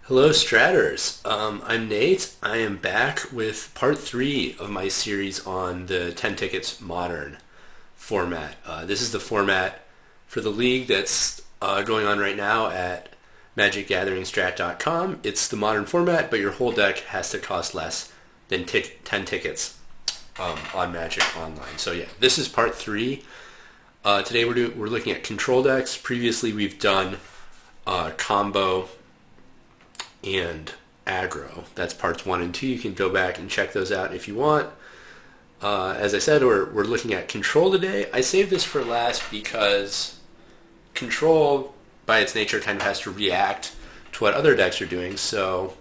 Hello, Stratters. I'm Nate. I am back with part three of my series on the 10 Tickets Modern format. This is the format for the league that's going on right now at MagicGatheringStrat.com. It's the modern format, but your whole deck has to cost less than 10 tickets on Magic Online. So yeah, this is part three. Today we're looking at control decks. Previously we've done combo and aggro. That's parts 1 and 2. You can go back and check those out if you want. As I said, we're looking at control today. I saved this for last because control, by its nature, kind of has to react to what other decks are doing. So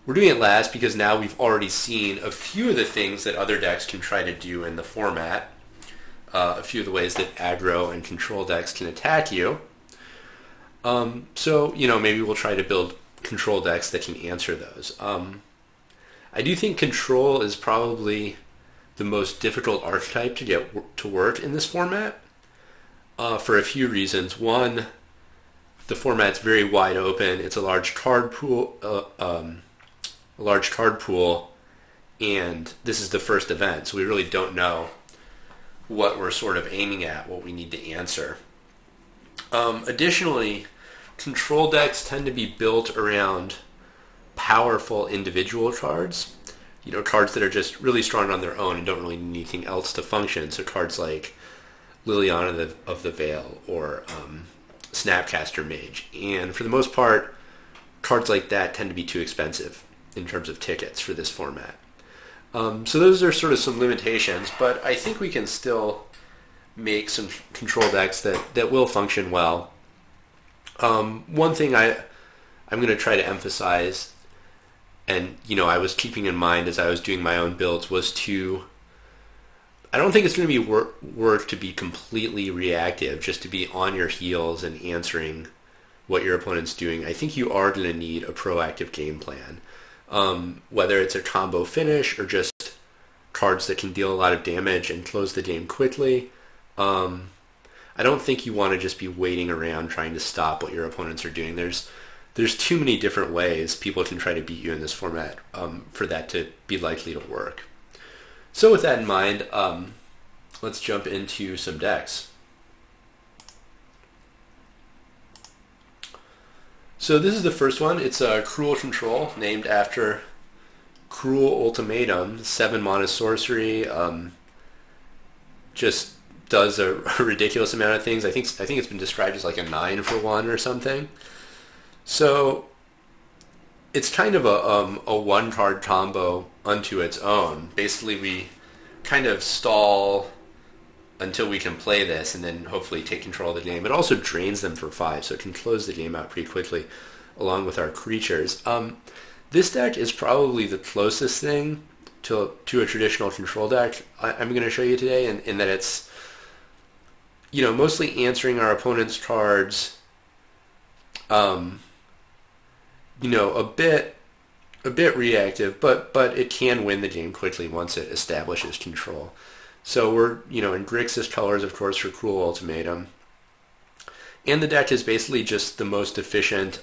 we're doing it last because now we've already seen a few of the things that other decks can try to do in the format. A few of the ways that aggro and control decks can attack you. So, maybe we'll try to build control decks that can answer those. I do think control is probably the most difficult archetype to get to work in this format for a few reasons. One, the format's very wide open. It's a large card pool, and this is the first event, so we really don't know what we're sort of aiming at, what we need to answer. Additionally, control decks tend to be built around powerful individual cards. Cards that are just really strong on their own and don't really need anything else to function. So cards like Liliana of the Veil or Snapcaster Mage. And for the most part, cards like that tend to be too expensive in terms of tickets for this format. So those are sort of some limitations, but I think we can still make some control decks that will function well. One thing I'm going to try to emphasize, and I was keeping in mind as I was doing my own builds, was I don't think it's going to be work to be completely reactive, just to be on your heels and answering what your opponent's doing. I think you are going to need a proactive game plan, whether it's a combo finish or just cards that can deal a lot of damage and close the game quickly. I don't think you want to just be waiting around trying to stop what your opponents are doing. There's too many different ways people can try to beat you in this format for that to be likely to work. So with that in mind, let's jump into some decks. So this is the first one. It's a Cruel Control, named after Cruel Ultimatum, 7 mana sorcery. Just does a ridiculous amount of things. I think it's been described as like a 9-for-1 or something. So it's kind of a one-card combo unto its own. Basically, we kind of stall until we can play this and then hopefully take control of the game. It also drains them for 5, so it can close the game out pretty quickly along with our creatures. This deck is probably the closest thing to a traditional control deck I'm going to show you today, in that it's mostly answering our opponent's cards, a bit reactive, but it can win the game quickly once it establishes control. So we're, in Grixis colors, of course, for Cruel Ultimatum. And the deck is basically just the most efficient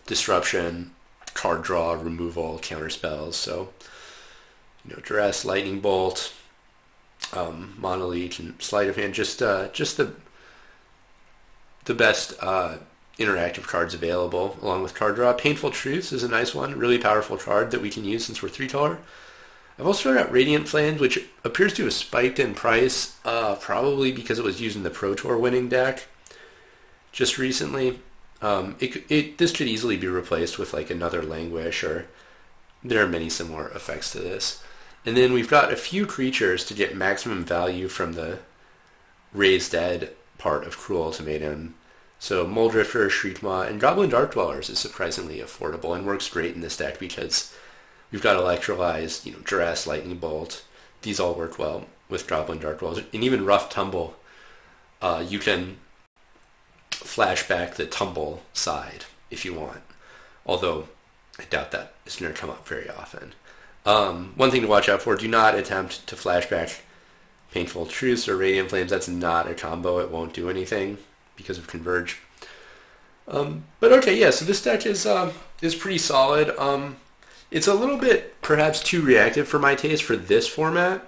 disruption, card draw, removal, counter spells. So, Duress, Lightning Bolt, Monolith, and Sleight of Hand, just the best interactive cards available, along with card draw. Painful Truths is a nice one, really powerful card that we can use since we're 3-color. I've also got Radiant Flames, which appears to have spiked in price, probably because it was used in the Pro Tour winning deck just recently. This could easily be replaced with like another Languish, or there are many similar effects to this. And then we've got a few creatures to get maximum value from the Raise Dead part of Cruel Ultimatum. So Muldrifter, Shriekmaw, and Goblin Dark Dwellers is surprisingly affordable and works great in this deck because we've got Electrolyze, Duress, Lightning Bolt. These all work well with Goblin Dark Dwellers. And even Rough Tumble, you can flashback the Tumble side if you want. Although I doubt that is going to come up very often. One thing to watch out for, do not attempt to flashback Painful Truths or Radiant Flames. That's not a combo. It won't do anything because of Converge. But okay, yeah, so this deck is is pretty solid. It's a little bit perhaps too reactive for my taste for this format,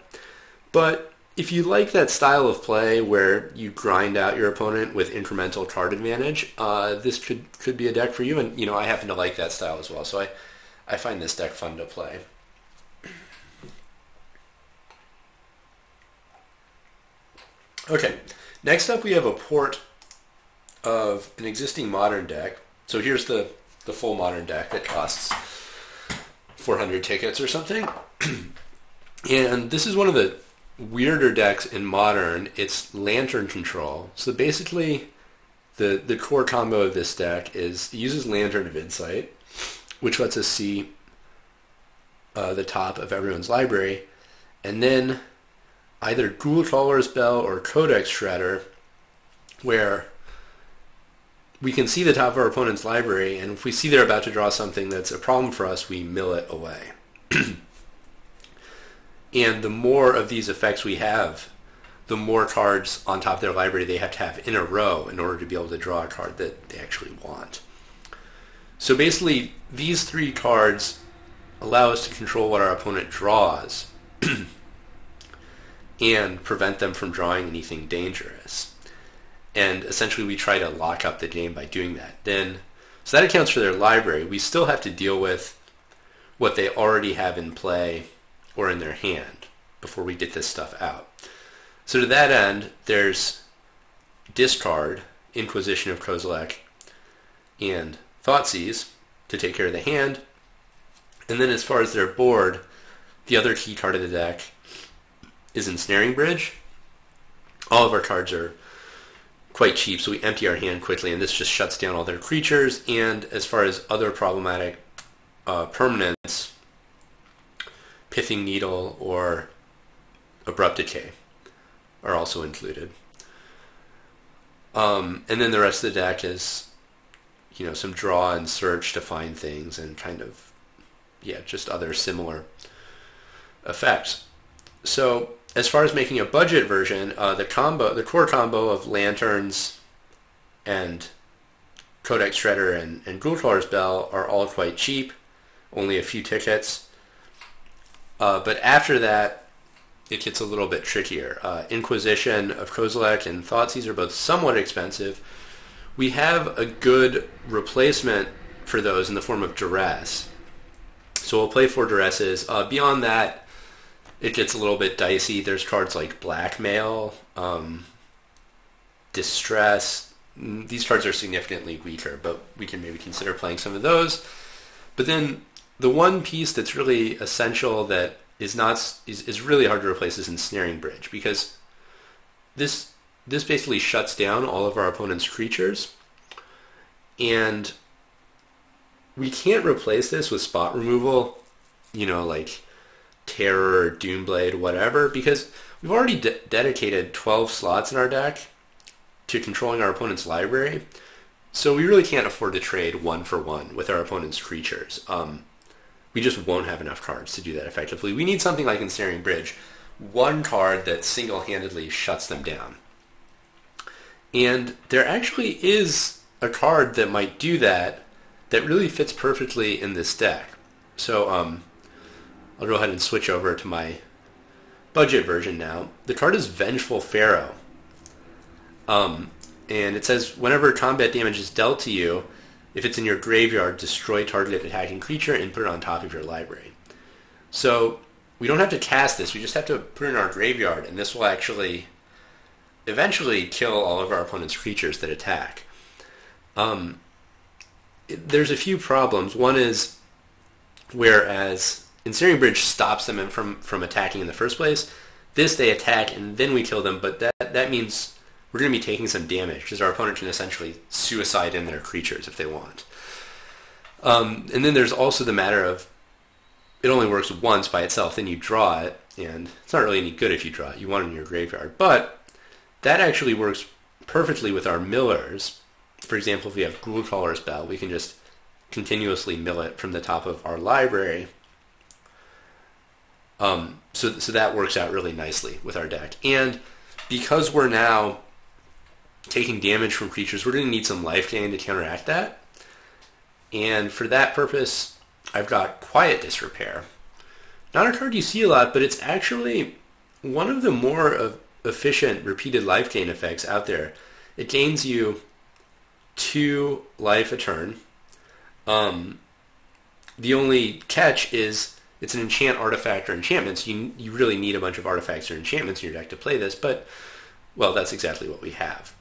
but if you like that style of play where you grind out your opponent with incremental card advantage, this could be a deck for you. And I happen to like that style as well, so I find this deck fun to play. Okay, next up we have a port of an existing Modern deck. So here's the full Modern deck that costs 400 tickets or something. And this is one of the weirder decks in Modern. It's Lantern Control. So basically the core combo of this deck is it uses Lantern of Insight, which lets us see the top of everyone's library, and then either Ghoul-Trawler's Bell or Codex Shredder, where we can see the top of our opponent's library, and if we see they're about to draw something that's a problem for us, we mill it away. And the more of these effects we have, the more cards on top of their library they have to have in a row in order to be able to draw a card that they actually want. So basically, these three cards allow us to control what our opponent draws and prevent them from drawing anything dangerous. And essentially we try to lock up the game by doing that. So that accounts for their library. We still have to deal with what they already have in play or in their hand before we get this stuff out. So to that end, there's discard, Inquisition of Kozilek, and Thoughtseize to take care of the hand. And then as far as their board, the other key card of the deck is Ensnaring Bridge. All of our cards are quite cheap, so we empty our hand quickly, and this just shuts down all their creatures. And as far as other problematic permanents, Pithing Needle or Abrupt Decay are also included. And then the rest of the deck is, some draw and search to find things and kind of, just other similar effects. So as far as making a budget version, the core combo of Lanterns and Codex Shredder and Ghoul-Trawler's Bell are all quite cheap, only a few tickets. But after that, it gets a little bit trickier. Inquisition of Kozilek and Thoughtseize are both somewhat expensive. We have a good replacement for those in the form of Duress. So we'll play 4 Duresses. Beyond that, it gets a little bit dicey. There's cards like Blackmail, Distress. These cards are significantly weaker, but we can maybe consider playing some of those. But then the one piece that's really essential that is really hard to replace is Ensnaring Bridge, because this basically shuts down all of our opponent's creatures, and we can't replace this with spot removal, like Terror, Doomblade, whatever, because we've already dedicated 12 slots in our deck to controlling our opponent's library, so we really can't afford to trade 1 for 1 with our opponent's creatures. We just won't have enough cards to do that effectively. We need something like Ensnaring Bridge, one card that single-handedly shuts them down. And there actually is a card that might do that really fits perfectly in this deck. So I'll go ahead and switch over to my budget version now. The card is Vengeful Pharaoh. And it says, whenever combat damage is dealt to you, if it's in your graveyard, destroy targeted attacking creature and put it on top of your library. So we don't have to cast this, we just have to put it in our graveyard, and this will actually eventually kill all of our opponent's creatures that attack. There's a few problems. One is, whereas Ensnaring Bridge stops them from attacking in the first place, this they attack and then we kill them, but that means we're going to be taking some damage, because our opponent can essentially suicide in their creatures if they want. And then there's also the matter of, it only works once by itself, then you draw it, and it's not really any good if you draw it. You want it in your graveyard. But that actually works perfectly with our millers. For example, if we have Ghoul-Trawler's Bell, we can just continuously mill it from the top of our library. So that works out really nicely with our deck. And because we're now taking damage from creatures, we're going to need some life gain to counteract that. And for that purpose, I've got Quiet Disrepair. Not a card you see a lot, but it's actually one of the more efficient repeated life gain effects out there. It gains you 2 life a turn. The only catch is it's an enchant, artifact, or enchantment, so you really need a bunch of artifacts or enchantments in your deck to play this, but, well, that's exactly what we have.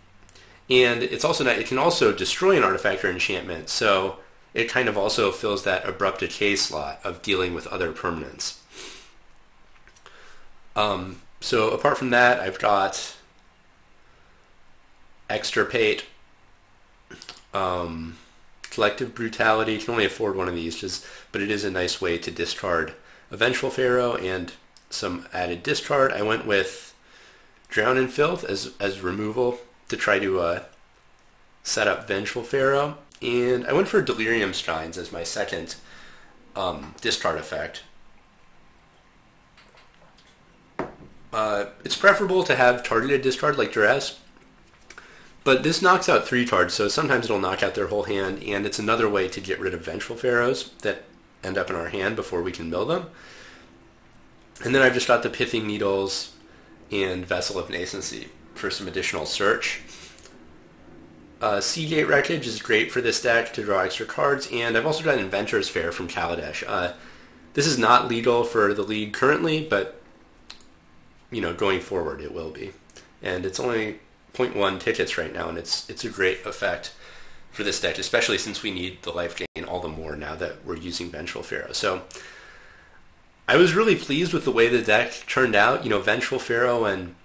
And it's also not, it can also destroy an artifact or enchantment, so it kind of also fills that abrupt decay slot of dealing with other permanents. So apart from that, I've got Extirpate, Collective Brutality. You can only afford one of these, but it is a nice way to discard a Vengeful Pharaoh and some added discard. I went with Drown in Filth as removal to try to set up Vengeful Pharaoh. And I went for Delirium Strines as my second discard effect. It's preferable to have targeted discard like Duress, but this knocks out 3 cards, so sometimes it'll knock out their whole hand, and it's another way to get rid of Vengeful Pharaohs that end up in our hand before we can mill them. And then I've just got the Pithing Needles and Vessel of Nascency for some additional search. Seagate Wreckage is great for this deck to draw extra cards, and I've also got Inventor's Fair from Kaladesh. This is not legal for the league currently, but going forward it will be. And it's only 0.1 tickets right now, and it's a great effect for this deck, especially since we need the life gain all the more now that we're using Vengeful Pharaoh. So I was really pleased with the way the deck turned out. Vengeful Pharaoh and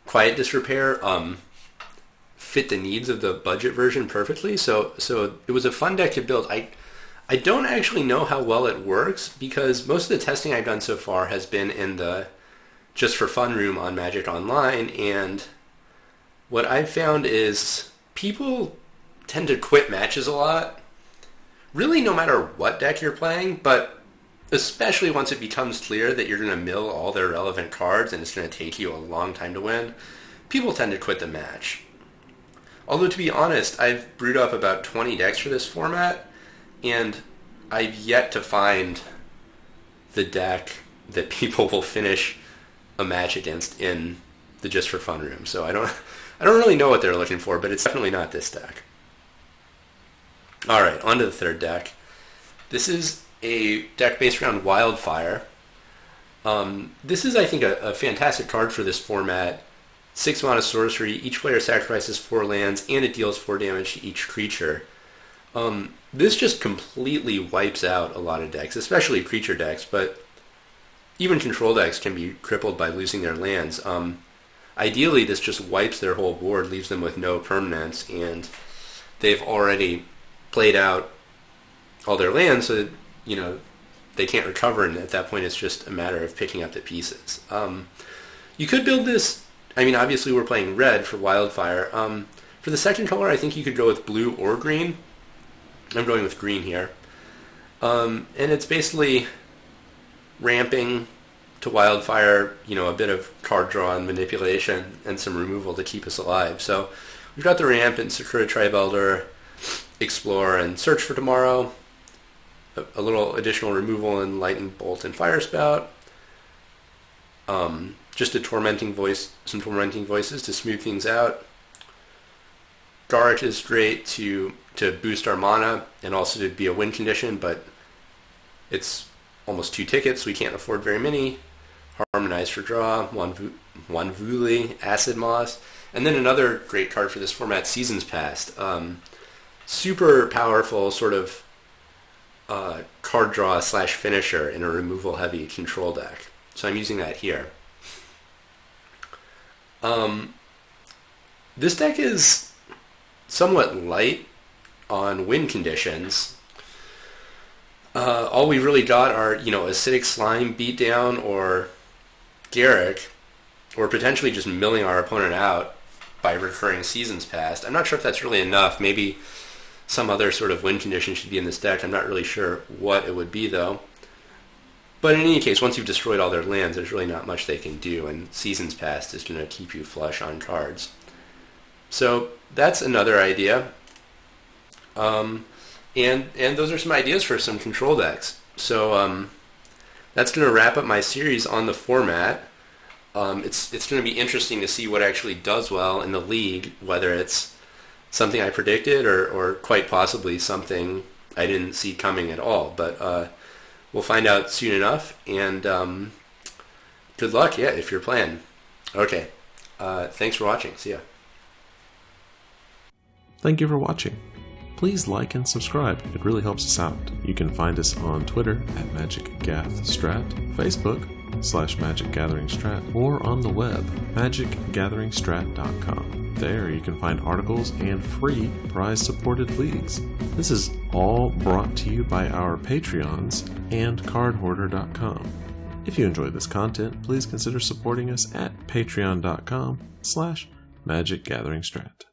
Quiet Disrepair fit the needs of the budget version perfectly. So it was a fun deck to build. I don't actually know how well it works because most of the testing I've done so far has been in the just for fun room on Magic Online, and what I've found is people tend to quit matches a lot, really no matter what deck you're playing, but especially once it becomes clear that you're going to mill all their relevant cards and it's going to take you a long time to win, people tend to quit the match. Although, to be honest, I've brewed up about 20 decks for this format, and I've yet to find the deck that people will finish a match against in the just for fun room. So I don't really know what they're looking for, but it's definitely not this deck. All right, on to the third deck. This is a deck based around Wildfire. This is, I think, a fantastic card for this format. 6 mana sorcery, each player sacrifices 4 lands, and it deals 4 damage to each creature. This just completely wipes out a lot of decks, especially creature decks, but even control decks can be crippled by losing their lands. Ideally, this just wipes their whole board, leaves them with no permanents, and they've already played out all their lands, so that, they can't recover, and at that point it's just a matter of picking up the pieces. You could build this, obviously we're playing red for Wildfire. For the second color, I think you could go with blue or green. I'm going with green here. And it's basically ramping to Wildfire, a bit of card draw and manipulation and some removal to keep us alive. So we've got the ramp in Sakura Tribe Elder, Explore, and Search for Tomorrow. A little additional removal in Lightning Bolt and Fire Spout. Just some tormenting voices to smooth things out. Garrett is great to boost our mana and also to be a win condition, but it's almost 2 tickets, so we can't afford very many. Harmonize for draw, Wanvuli, Acid Moss, and then another great card for this format, Seasons Past. Super powerful sort of card draw / finisher in a removal heavy control deck. So I'm using that here. This deck is somewhat light on win conditions. All we really got are, Acidic Slime Beatdown or Garruk, or potentially just milling our opponent out by recurring Seasons Past. I'm not sure if that's really enough. Maybe some other sort of win condition should be in this deck. I'm not really sure what it would be, though. But in any case, once you've destroyed all their lands, there's really not much they can do, and Seasons Past is going to keep you flush on cards. So that's another idea. And those are some ideas for some control decks. So that's going to wrap up my series on the format. It's going to be interesting to see what actually does well in the league, whether it's something I predicted or quite possibly something I didn't see coming at all. But we'll find out soon enough, and good luck, yeah, if you're playing. Okay, thanks for watching. See ya. Thank you for watching. Please like and subscribe, it really helps us out. You can find us on Twitter at MagicGathStrat, Facebook /MagicGatheringStrat, or on the web, magicgatheringstrat.com. There you can find articles and free prize-supported leagues. This is all brought to you by our Patreons and cardhoarder.com. If you enjoyed this content, please consider supporting us at patreon.com/MagicGatheringStrat.